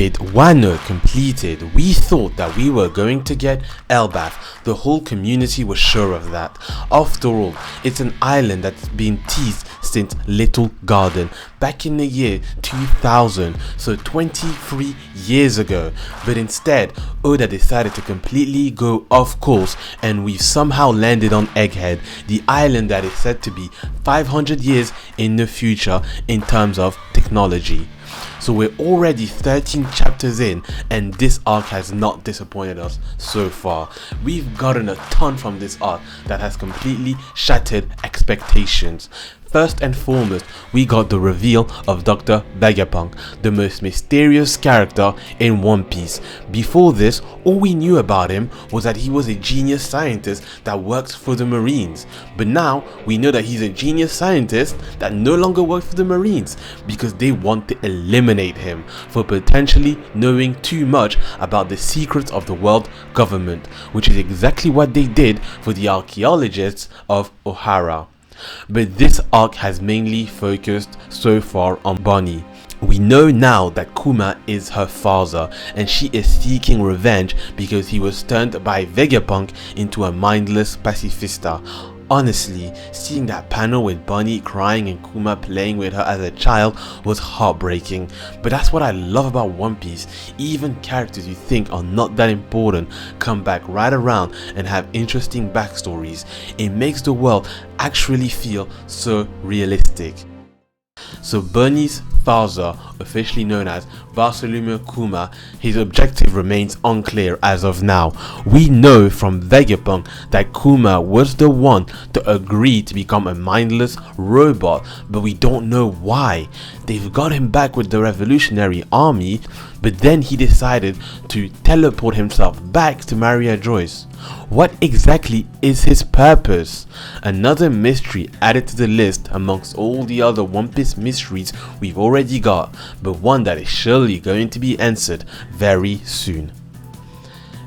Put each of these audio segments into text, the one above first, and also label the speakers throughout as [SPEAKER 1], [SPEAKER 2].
[SPEAKER 1] With Wano completed, we thought that we were going to get Elbaf. The whole community was sure of that. After all, it's an island that's been teased since Little Garden back in the year 2000, so 23 years ago. But instead, Oda decided to completely go off course, and we've somehow landed on Egghead, the island that is said to be 500 years in the future in terms of technology. So we're already 13 chapters in, and this arc has not disappointed us so far. We've gotten a ton from this arc that has completely shattered expectations. First and foremost, we got the reveal of Dr. Vegapunk, the most mysterious character in One Piece. Before this, all we knew about him was that he was a genius scientist that worked for the Marines. But now, we know that he's a genius scientist that no longer works for the Marines because they want to eliminate him for potentially knowing too much about the secrets of the world government, which is exactly what they did for the archaeologists of Ohara. But this arc has mainly focused so far on Bonnie. We know now that Kuma is her father, and she is seeking revenge because he was turned by Vegapunk into a mindless pacifista. Honestly, seeing that panel with Bonnie crying and Kuma playing with her as a child was heartbreaking. But that's what I love about One Piece. Even characters you think are not that important come back right around and have interesting backstories. It makes the world actually feel so realistic. So Bonnie's father, officially known as Bartholomew Kuma, his objective remains unclear as of now. We know from Vegapunk that Kuma was the one to agree to become a mindless robot, but we don't know why. They've got him back with the Revolutionary Army, but then he decided to teleport himself back to Maria Joyce. What exactly is his purpose? Another mystery added to the list amongst all the other One Piece mysteries we've already got, but one that is surely going to be answered very soon.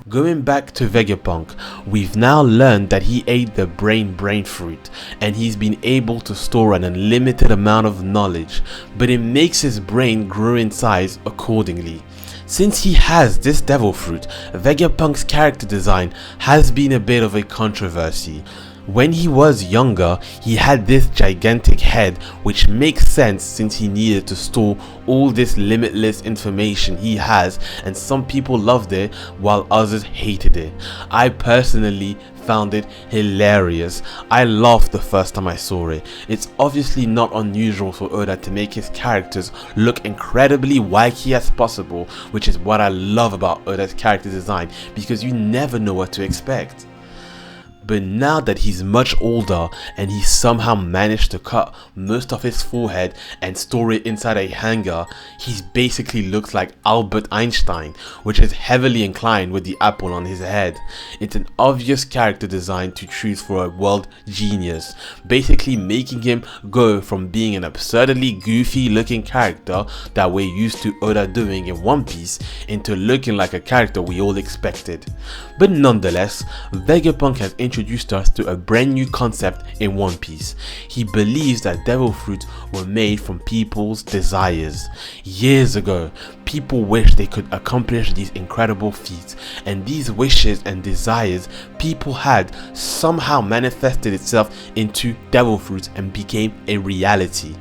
[SPEAKER 1] Going back to Vegapunk, we've now learned that he ate the brain fruit, and he's been able to store an unlimited amount of knowledge, but it makes his brain grow in size accordingly. Since he has this devil fruit, Vegapunk's character design has been a bit of a controversy. When he was younger, he had this gigantic head, which makes sense since he needed to store all this limitless information he has, and some people loved it while others hated it. I personally found it hilarious. I laughed the first time I saw it. It's obviously not unusual for Oda to make his characters look incredibly wacky as possible, which is what I love about Oda's character design, because you never know what to expect. But now that he's much older and he somehow managed to cut most of his forehead and store it inside a hanger, he basically looks like Albert Einstein, which is heavily inclined with the apple on his head. It's an obvious character design to choose for a world genius, basically making him go from being an absurdly goofy looking character that we're used to Oda doing in One Piece into looking like a character we all expected. But nonetheless, Vegapunk has introduced us to a brand new concept in One Piece. He believes that devil fruits were made from people's desires. Years ago, people wished they could accomplish these incredible feats, and these wishes and desires people had somehow manifested itself into devil fruits and became a reality.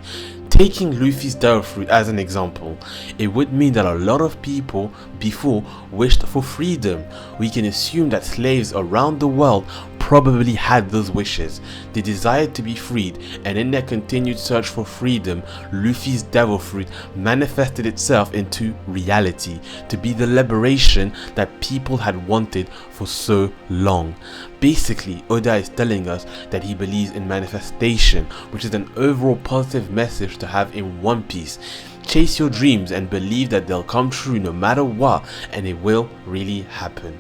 [SPEAKER 1] Taking Luffy's devil fruit as an example, it would mean that a lot of people before wished for freedom. We can assume that slaves around the world probably had those wishes. They desired to be freed, and in their continued search for freedom, Luffy's devil fruit manifested itself into reality to be the liberation that people had wanted for so long. Basically, Oda is telling us that he believes in manifestation, which is an overall positive message to have in One Piece. Chase your dreams and believe that they'll come true no matter what, and it will really happen.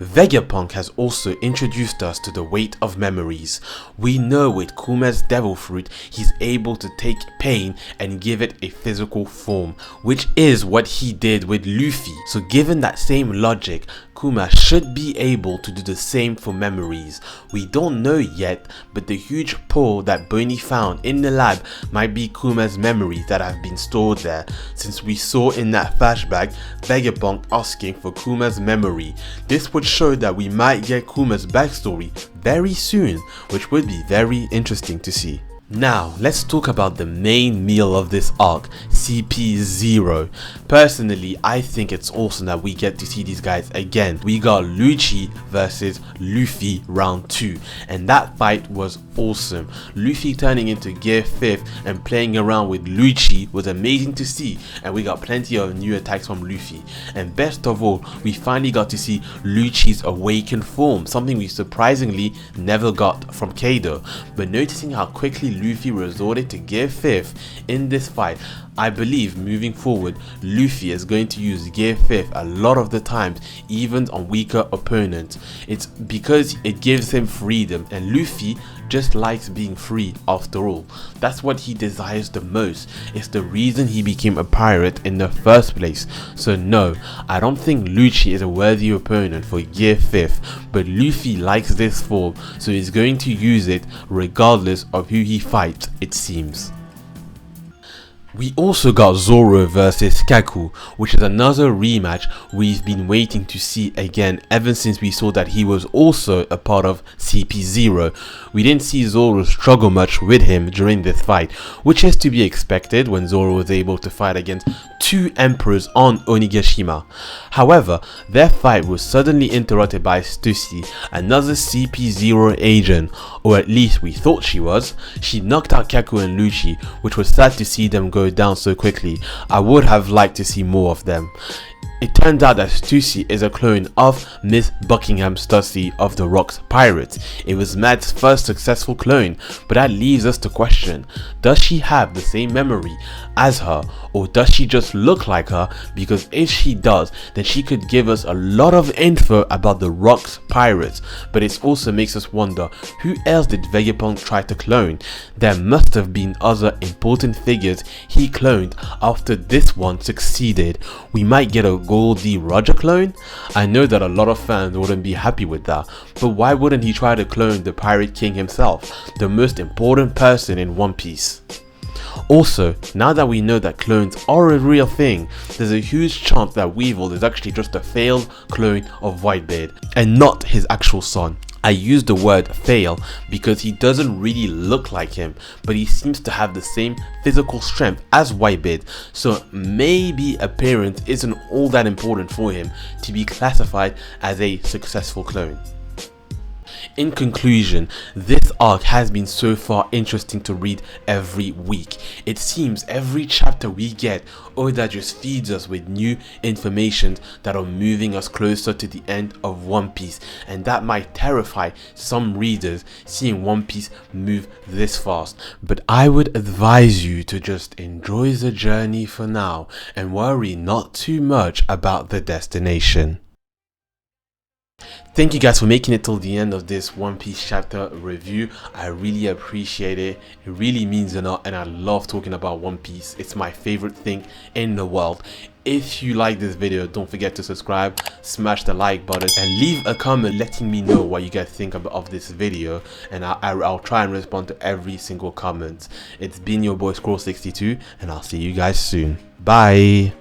[SPEAKER 1] Vegapunk has also introduced us to the weight of memories. We know with Kuma's devil fruit, he's able to take pain and give it a physical form, which is what he did with Luffy. So given that same logic, Kuma should be able to do the same for memories. We don't know yet, but the huge pool that Boney found in the lab might be Kuma's memories that have been stored there, since we saw in that flashback Vegapunk asking for Kuma's memory. This would show that we might get Kuma's backstory very soon, which would be very interesting to see. Now, let's talk about the main meal of this arc, CP0. Personally, I think it's awesome that we get to see these guys again. We got Lucci versus Luffy round 2, and that fight was awesome. Luffy turning into Gear 5th and playing around with Lucci was amazing to see, and we got plenty of new attacks from Luffy. And best of all, we finally got to see Lucci's awakened form, something we surprisingly never got from Kaido. But noticing how quickly Luffy resorted to Gear 5th in this fight, I believe moving forward Luffy is going to use Gear 5th a lot of the times, even on weaker opponents. It's because it gives him freedom, and Luffy just likes being free after all. That's what he desires the most. It's the reason he became a pirate in the first place. So no, I don't think Lucci is a worthy opponent for Gear 5th, but Luffy likes this form, so he's going to use it regardless of who he fights, it seems. We also got Zoro versus Kaku, which is another rematch we've been waiting to see again ever since we saw that he was also a part of CP0. We didn't see Zoro struggle much with him during this fight, which is to be expected when Zoro was able to fight against two emperors on Onigashima. However, their fight was suddenly interrupted by Stussy, another CP0 agent, or at least we thought she was. She knocked out Kaku and Lucci, which was sad to see them go down so quickly. I would have liked to see more of them. It turns out that Stussy is a clone of Miss Buckingham Stussy of the Rocks Pirates. It was Mad's first successful clone, but that leaves us to question, does she have the same memory as her, or does she just look like her? Because if she does, then she could give us a lot of info about the Rocks Pirates, but it also makes us wonder, who else did Vegapunk try to clone? There must have been other important figures he cloned after this one succeeded. We might get a Goldie Roger clone? I know that a lot of fans wouldn't be happy with that, but why wouldn't he try to clone the Pirate King himself, the most important person in One Piece? Also, now that we know that clones are a real thing, there's a huge chance that Weevil is actually just a failed clone of Whitebeard and not his actual son. I use the word fail because he doesn't really look like him, but he seems to have the same physical strength as Whitebeard, so maybe appearance isn't all that important for him to be classified as a successful clone. In conclusion, this arc has been so far interesting to read every week. It seems every chapter we get, Oda just feeds us with new information that are moving us closer to the end of One Piece, and that might terrify some readers seeing One Piece move this fast. But I would advise you to just enjoy the journey for now and worry not too much about the destination. Thank you guys for making it till the end of this One Piece chapter review. I really appreciate it. It really means a lot, and I love talking about One Piece. It's my favorite thing in the world. If you like this video, don't forget to subscribe, smash the like button, and leave a comment letting me know what you guys think of this video, and I'll try and respond to every single comment. It's been your boy Scroll62, and I'll see you guys soon. Bye.